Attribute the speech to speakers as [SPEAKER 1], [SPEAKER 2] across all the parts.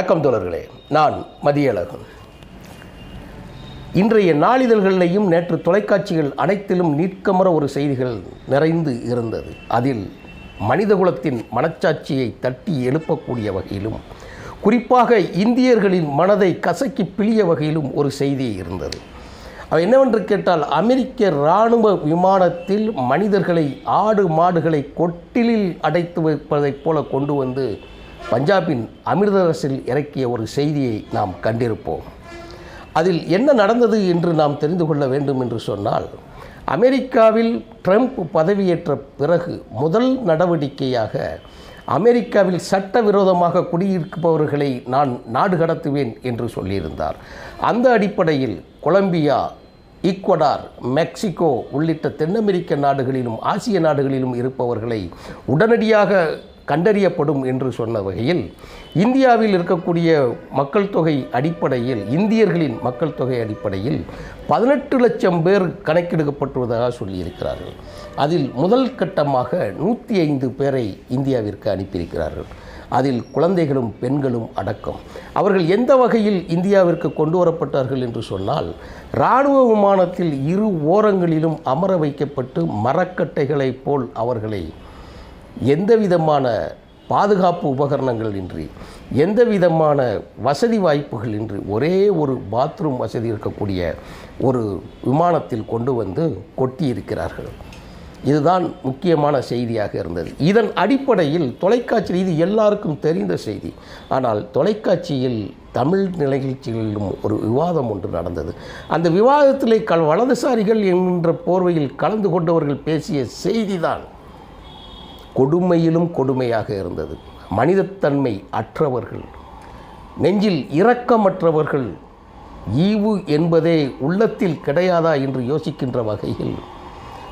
[SPEAKER 1] வணக்கம் தோழர்களே, நான் மதியழகன். இன்றைய நாளிதழ்களிலேயும் நேற்று தொலைக்காட்சிகள் அனைத்திலும் நீக்கமற ஒரு செய்திகள் நிறைந்து இருந்தது. அதில் மனிதகுலத்தின் மனச்சாட்சியை தட்டி எழுப்பக்கூடிய வகையிலும், குறிப்பாக இந்தியர்களின் மனதை கசக்கி பிழிய வகையிலும் ஒரு செய்தி இருந்தது. அது என்னவென்று கேட்டால், அமெரிக்க இராணுவ விமானத்தில் மனிதர்களை ஆடு மாடுகளை கொட்டிலில் அடைத்து வைப்பதைப் போல கொண்டு வந்து பஞ்சாபின் அமிர்தசரஸில் இறக்கிய ஒரு செய்தியை நாம் கண்டிருப்போம். அதில் என்ன நடந்தது என்று நாம் தெரிந்து கொள்ள வேண்டும் என்று சொன்னால், அமெரிக்காவில் ட்ரம்ப் பதவியேற்ற பிறகு முதல் நடவடிக்கையாக அமெரிக்காவில் சட்டவிரோதமாக குடியிருப்பவர்களை நான் நாடு கடத்துவேன் என்று சொல்லியிருந்தார். அந்த அடிப்படையில் கொலம்பியா, ஈக்வடார், மெக்சிகோ உள்ளிட்ட தென் அமெரிக்க நாடுகளிலும் ஆசிய நாடுகளிலும் இருப்பவர்களை உடனடியாக கண்டறியப்படும் என்று சொன்ன வகையில், இந்தியாவில் இருக்கக்கூடிய மக்கள் தொகை அடிப்படையில், இந்தியர்களின் மக்கள் தொகை அடிப்படையில் 18 லட்சம் பேர் கணக்கெடுக்கப்பட்டுள்ளதாக சொல்லியிருக்கிறார்கள். அதில் முதல் கட்டமாக 105 பேரை இந்தியாவிற்கு அனுப்பியிருக்கிறார்கள். அதில் குழந்தைகளும் பெண்களும் அடக்கம். அவர்கள் எந்த வகையில் இந்தியாவிற்கு கொண்டு வரப்பட்டார்கள் என்று சொன்னால், இராணுவ விமானத்தில் இரு ஓரங்களிலும் அமர வைக்கப்பட்டு மரக்கட்டைகளைப் போல் அவர்களை எந்தவிதமான பாதுகாப்பு உபகரணங்கள் இன்றி, எந்த விதமான வசதி வாய்ப்புகள் இன்றி, ஒரே ஒரு பாத்ரூம் வசதி இருக்கக்கூடிய ஒரு விமானத்தில் கொண்டு வந்து கொட்டியிருக்கிறார்கள். இதுதான் முக்கியமான செய்தியாக இருந்தது. இதன் அடிப்படையில் தொலைக்காட்சியில், இது எல்லாருக்கும் தெரிந்த செய்தி, ஆனால் தொலைக்காட்சியில் தமிழ் நிகழ்ச்சிகளிலும் ஒரு விவாதம் ஒன்று நடந்தது. அந்த விவாதத்திலே வலதுசாரிகள் என்கின்ற போர்வையில் கலந்து கொண்டவர்கள் பேசிய செய்திதான் கொடுமையிலும் கொடுமையாக இருந்தது. மனிதத்தன்மை அற்றவர்கள், நெஞ்சில் இரக்கமற்றவர்கள், ஈவு என்பதே உள்ளத்தில் கிடையாதா என்று யோசிக்கின்ற வகையில்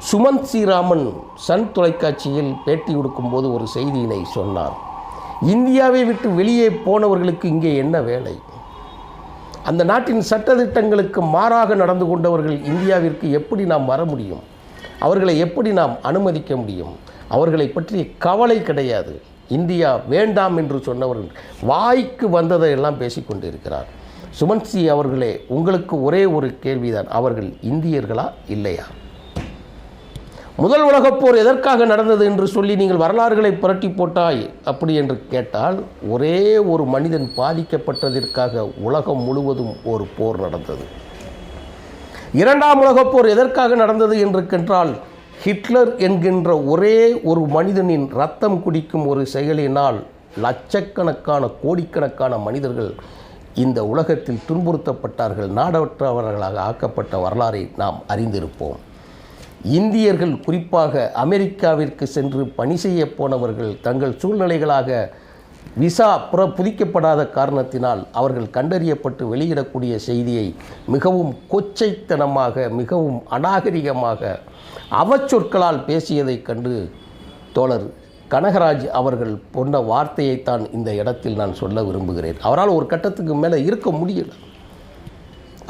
[SPEAKER 1] சுமந்த் ஸ்ரீராமன் சன் தொலைக்காட்சியில் பேட்டி கொடுக்கும்போது ஒரு செய்தியினை சொன்னார். இந்தியாவை விட்டு வெளியே போனவர்களுக்கு இங்கே என்ன வேலை? அந்த நாட்டின் சட்டதிட்டங்களுக்கு மாறாக நடந்து கொண்டவர்கள் இந்தியாவிற்கு எப்படி நாம் வர முடியும்? அவர்களை எப்படி நாம் அனுமதிக்க முடியும்? அவர்களை பற்றி கவலை கிடையாது. இந்தியா வேண்டாம் என்று சொன்னவர்கள் வாய்க்கு வந்ததையெல்லாம் பேசிக்கொண்டிருக்கிறார். சுமந்த் சி அவர்களே, உங்களுக்கு ஒரே ஒரு கேள்விதான், அவர்கள் இந்தியர்களா இல்லையா? முதல் உலகப்போர் எதற்காக நடந்தது என்று சொல்லி நீங்கள் வரலாறுகளை புரட்டி போட்டாய் அப்படி என்று கேட்டால், ஒரே ஒரு மனிதன் பாதிக்கப்பட்டதற்காக உலகம் முழுவதும் ஒரு போர் நடந்தது. இரண்டாம் உலகப்போர் எதற்காக நடந்தது என்று கேட்டால், ஹிட்லர் என்கின்ற ஒரே ஒரு மனிதனின் இரத்தம் குடிக்கும் ஒரு செயலினால் லட்சக்கணக்கான கோடிக்கணக்கான மனிதர்கள் இந்த உலகத்தில் துன்புறுத்தப்பட்டார்கள், நாடற்றவர்களாக ஆக்கப்பட்ட வரலாறை நாம் அறிந்திருப்போம். இந்தியர்கள், குறிப்பாக அமெரிக்காவிற்கு சென்று பணி செய்ய போனவர்கள், தங்கள் சூழ்நிலைகளாக விசா புதுப்பிக்கப்படாத காரணத்தினால் அவர்கள் கண்டறியப்பட்டு வெளியிடக்கூடிய செய்தியை மிகவும் கொச்சைத்தனமாக, மிகவும் அநாகரிகமாக அவச்சொற்களால் பேசியதைக் கண்டு தோழர் கனகராஜ் அவர்கள் சொன்ன வார்த்தையைத்தான் இந்த இடத்தில் நான் சொல்ல விரும்புகிறேன். அவரால் ஒரு கட்டத்துக்கு மேலே இருக்க முடியல.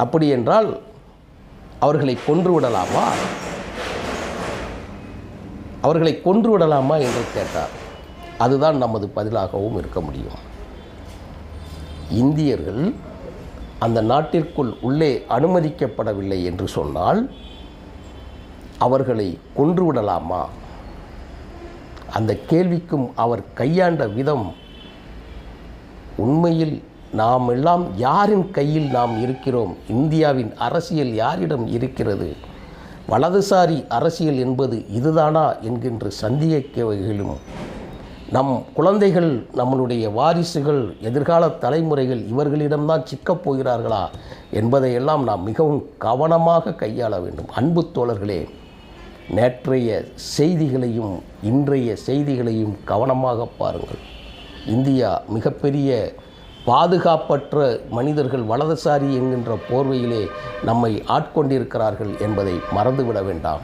[SPEAKER 1] அப்படி என்றால் அவர்களை கொன்றுவிடலாமா? அவர்களை கொன்றுவிடலாமா என்று கேட்டார். அதுதான் நமது பதிலாகவும் இருக்க முடியும். இந்தியர்கள் அந்த நாட்டிற்குள் உள்ளே அனுமதிக்கப்படவில்லை என்று சொன்னால் அவர்களை கொன்றுவிடலாமா? அந்த கேள்விக்கும் அவர் கையாண்ட விதம், உண்மையில் நாம் எல்லாம் யாரின் கையில் நாம் இருக்கிறோம்? இந்தியாவின் அரசியல் யாரிடம் இருக்கிறது? வலதுசாரி அரசியல் என்பது இதுதானா என்கின்ற சந்தேகிக்கைகளும், நம் குழந்தைகள், நம்மளுடைய வாரிசுகள், எதிர்கால தலைமுறைகள் இவர்களிடம்தான் சிக்கப் போகிறார்களா என்பதையெல்லாம் நாம் மிகவும் கவனமாக கையாள வேண்டும். அன்பு தோழர்களே, நேற்றைய செய்திகளையும் இன்றைய செய்திகளையும் கவனமாக பாருங்கள். இந்தியா மிகப்பெரிய பாதுகாப்பற்ற மனிதர்கள் வலதுசாரி என்கின்ற போர்வையிலே நம்மை ஆட்கொண்டிருக்கிறார்கள் என்பதை மறந்துவிட வேண்டாம்.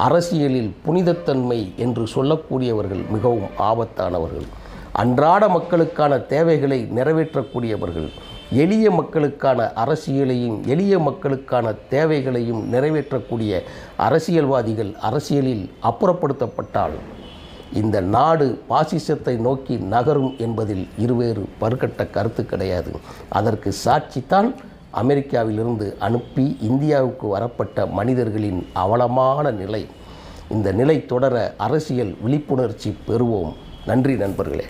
[SPEAKER 1] அரசியலில் புனிதத்தன்மை என்று சொல்லக்கூடியவர்கள் மிகவும் ஆபத்தானவர்கள். அன்றாட மக்களுக்கான தேவைகளை நிறைவேற்றக்கூடியவர்கள், எளிய மக்களுக்கான அரசியலையும் எளிய மக்களுக்கான தேவைகளையும் நிறைவேற்றக்கூடிய அரசியல்வாதிகள் அரசியலில் அப்புறப்படுத்தப்பட்டால் இந்த நாடு பாசிசத்தை நோக்கி நகரும் என்பதில் இருவேறு பருக்கட்ட கருத்து கிடையாது. அதற்கு சாட்சித்தான் அமெரிக்காவிலிருந்து அனுப்பி இந்தியாவுக்கு வரப்பட்ட மனிதர்களின் அவலமான நிலை. இந்த நிலை தொடர அரசியல் விழிப்புணர்ச்சி பெறுவோம். நன்றி நண்பர்களே.